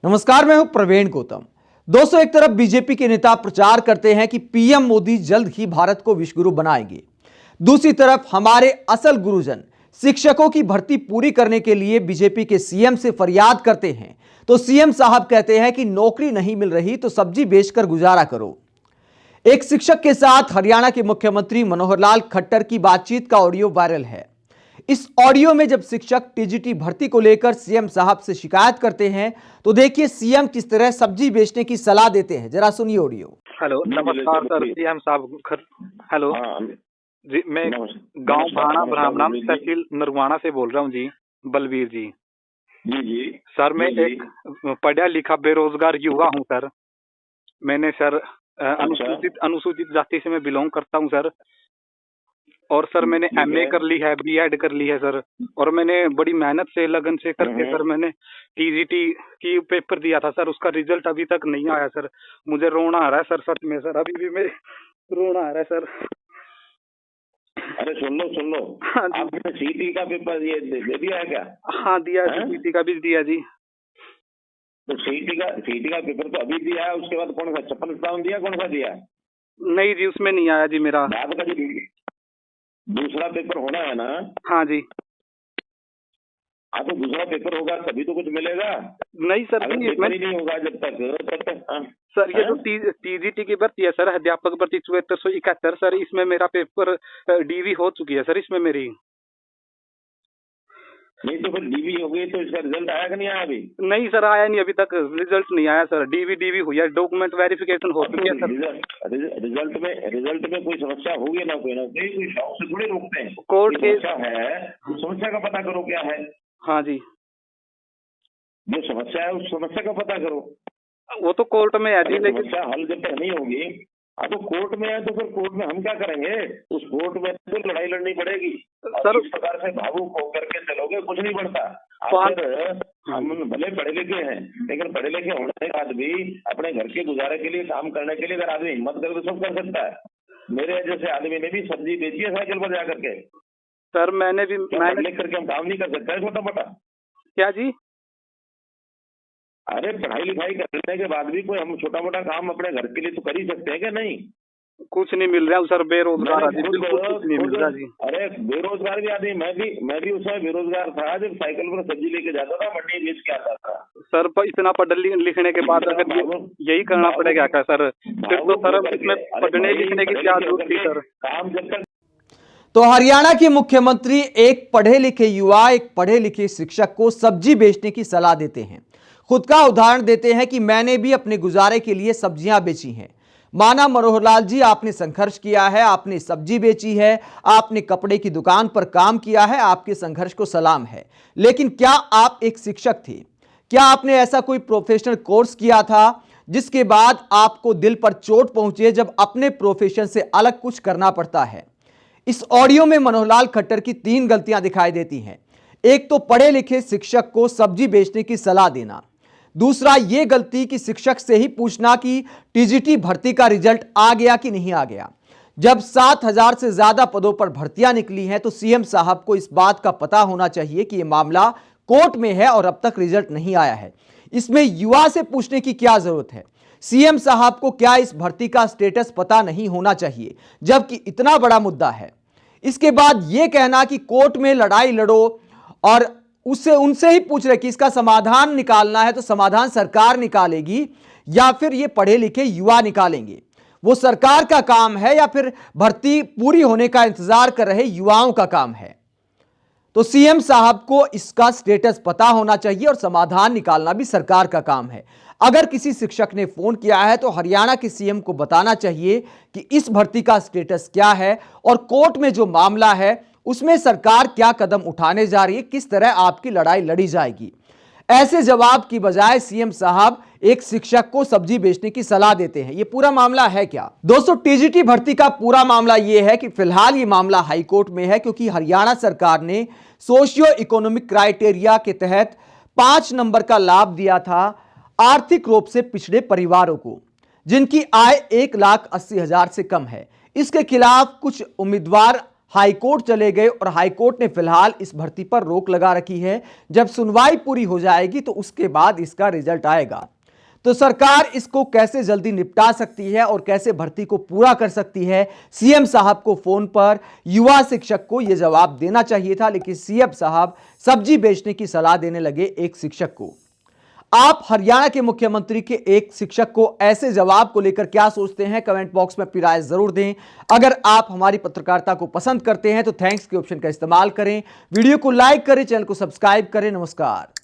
नमस्कार, मैं हूं प्रवीण गौतम। दोस्तों, एक तरफ बीजेपी के नेता प्रचार करते हैं कि पीएम मोदी जल्द ही भारत को विश्व गुरु बनाएंगे। दूसरी तरफ हमारे असल गुरुजन शिक्षकों की भर्ती पूरी करने के लिए बीजेपी के सीएम से फरियाद करते हैं तो सीएम साहब कहते हैं कि नौकरी नहीं मिल रही तो सब्जी बेचकर गुजारा करो। एक शिक्षक के साथ हरियाणा के मुख्यमंत्री मनोहर लाल खट्टर की बातचीत का ऑडियो वायरल है। इस ऑडियो में जब शिक्षक टीजीटी भर्ती को लेकर सीएम साहब से शिकायत करते हैं तो देखिए सीएम किस तरह सब्जी बेचने की सलाह देते हैं। जरा सुनिए ऑडियो। हेलो, नमस्कार सर, सीएम साहब। हेलो जी, मैं गांव भाना ब्राह्मणा तहसील नरवाना से बोल रहा हूं जी, बलबीर जी। जी सर, मैं एक पढ़ा लिखा बेरोजगार युवा हूं सर। मैंने सर अनुसूचित जाति से मैं बिलोंग करता हूं सर। और सर मैंने एमए कर ली है, बीएड कर ली है सर। और मैंने बड़ी मेहनत से लगन से करके सर मैंने टीजीटी की पेपर दिया था सर। उसका रिजल्ट अभी तक नहीं आया सर। मुझे रोना आ रहा है सर, सच में सर, अभी भी मैं रोना आ रहा है सर। अरे सुन लो हाँ जी। आपने सीटी का पेपर दे दिया है क्या? हाँ दिया है, सीटी का भी दिया जी। तो सीटी का पेपर तो अभी दिया है, उसके बाद कौन सा 56 दिया, कौन सा दिया? नहीं जी, उसमें नहीं आया जी मेरा। बाद का जो दूसरा पेपर होना है ना? हाँ जी। हाँ, तो दूसरा पेपर होगा तभी तो कुछ मिलेगा। नहीं सर, अगर पेपर ही नहीं होगा जब तक सर ये जो टीजीटी की भर्ती है सर, अध्यापक भर्ती 7471 सर, इसमें मेरा पेपर डीवी हो चुकी है सर। इसमें मेरी नहीं तो फिर डीवी हो गई तो इसका रिजल्ट आया कि नहीं आया अभी? नहीं सर, आया नहीं, अभी तक रिजल्ट नहीं आया सर। डीवी हुई है, डॉक्यूमेंट वेरिफिकेशन हो चुकी है सर। रिजल्ट में कोई समस्या होगी ना कोई शौक से थोड़ी रोकते हैं। कोर्ट के समस्या है, उस समस्या का पता करो क्या है। हाँ जी, जो समस्या है उस समस्या का पता करो। वो तो कोर्ट में है जी, लेकिन समस्या हल जब तक नहीं होगी, तो कोर्ट में है तो फिर कोर्ट में हम क्या करेंगे? उस कोर्ट में तो लड़ाई लड़नी पड़ेगी सर। इस प्रकार से भावुक होकर के चलोगे कुछ नहीं बढ़ता। हम भले पढ़े लिखे हैं, लेकिन पढ़े लिखे होने के बाद भी अपने घर के गुजारे के लिए, काम करने के लिए अगर आदमी हिम्मत करे तो सब कर सकता है। मेरे जैसे आदमी ने भी सब्जी बेची है साइकिल पर जाकर के सर। मैंने पढ़ लिख करके हम काम नहीं कर सकते छोटा मोटा? क्या जी? अरे पढ़ाई लिखाई करने के बाद भी कोई हम छोटा मोटा काम अपने घर के लिए तो कर ही सकते हैं क्या? नहीं, कुछ नहीं मिल रहा सर, बेरोजगार आदमी, बिल्कुल कुछ नहीं मिल रहा जी। अरे बेरोजगार भी आदमी, मैं भी उस समय बेरोजगार था जब साइकिल पर सब्जी लेके जाता था, मंडी बेच के आता था सर। इतना पढ़ने लिखने के बाद अगर यही करना पड़ेगा क्या सर? फिर तो सर इसमें पढ़ने लिखने की क्या जरूरत थी सर? काम जब तक। तो हरियाणा के मुख्यमंत्री एक पढ़े लिखे युवा, एक पढ़े लिखे शिक्षक को सब्जी बेचने की सलाह देते हैं। खुद का उदाहरण देते हैं कि मैंने भी अपने गुजारे के लिए सब्जियां बेची हैं। माना मनोहर लाल जी, आपने संघर्ष किया है, आपने सब्जी बेची है, आपने कपड़े की दुकान पर काम किया है, आपके संघर्ष को सलाम है। लेकिन क्या आप एक शिक्षक थे? क्या आपने ऐसा कोई प्रोफेशनल कोर्स किया था जिसके बाद आपको दिल पर चोट पहुंचे जब अपने प्रोफेशन से अलग कुछ करना पड़ता है? इस ऑडियो में मनोहर लाल खट्टर की 3 गलतियां दिखाई देती हैं। एक तो पढ़े लिखे शिक्षक को सब्जी बेचने की सलाह देना। दूसरा, यह गलती कि शिक्षक से ही पूछना कि टीजीटी भर्ती का रिजल्ट आ गया कि नहीं आ गया। जब 7000 से ज्यादा पदों पर भर्तियां निकली हैं तो सीएम साहब को इस बात का पता होना चाहिए कि यह मामला कोर्ट में है और अब तक रिजल्ट नहीं आया है। इसमें युवा से पूछने की क्या जरूरत है? सीएम साहब को क्या इस भर्ती का स्टेटस पता नहीं होना चाहिए जबकि इतना बड़ा मुद्दा है? इसके बाद यह कहना कि कोर्ट में लड़ाई लड़ो और उनसे ही पूछ रहे कि इसका समाधान निकालना है तो समाधान सरकार निकालेगी या फिर ये पढ़े लिखे युवा निकालेंगे? वो सरकार का काम है या फिर भर्ती पूरी होने का इंतजार कर रहे युवाओं का काम है? तो सीएम साहब को इसका स्टेटस पता होना चाहिए और समाधान निकालना भी सरकार का काम है। अगर किसी शिक्षक ने फोन किया है तो हरियाणा के सीएम को बताना चाहिए कि इस भर्ती का स्टेटस क्या है और कोर्ट में जो मामला है उसमें सरकार क्या कदम उठाने जा रही है, किस तरह आपकी लड़ाई लड़ी जाएगी। ऐसे जवाब की बजाय सीएम साहब एक शिक्षक को सब्जी बेचने की सलाह देते हैं। यह पूरा मामला है क्या? दोस्तों, टीजीटी भर्ती का पूरा मामला यह है कि फिलहाल यह मामला हाईकोर्ट में है क्योंकि हरियाणा सरकार ने सोशियो इकोनॉमिक क्राइटेरिया के तहत 5 नंबर का लाभ दिया था आर्थिक रूप से पिछड़े परिवारों को जिनकी आय 1,80,000 से कम है। इसके खिलाफ कुछ उम्मीदवार हाईकोर्ट चले गए और हाईकोर्ट ने फिलहाल इस भर्ती पर रोक लगा रखी है। जब सुनवाई पूरी हो जाएगी तो उसके बाद इसका रिजल्ट आएगा। तो सरकार इसको कैसे जल्दी निपटा सकती है और कैसे भर्ती को पूरा कर सकती है, सीएम साहब को फोन पर युवा शिक्षक को यह जवाब देना चाहिए था, लेकिन सीएम साहब सब्जी बेचने की सलाह देने लगे एक शिक्षक को। आप हरियाणा के मुख्यमंत्री के एक शिक्षक को ऐसे जवाब को लेकर क्या सोचते हैं, कमेंट बॉक्स में अपनी राय जरूर दें। अगर आप हमारी पत्रकारिता को पसंद करते हैं तो थैंक्स के ऑप्शन का इस्तेमाल करें, वीडियो को लाइक करें, चैनल को सब्सक्राइब करें। नमस्कार।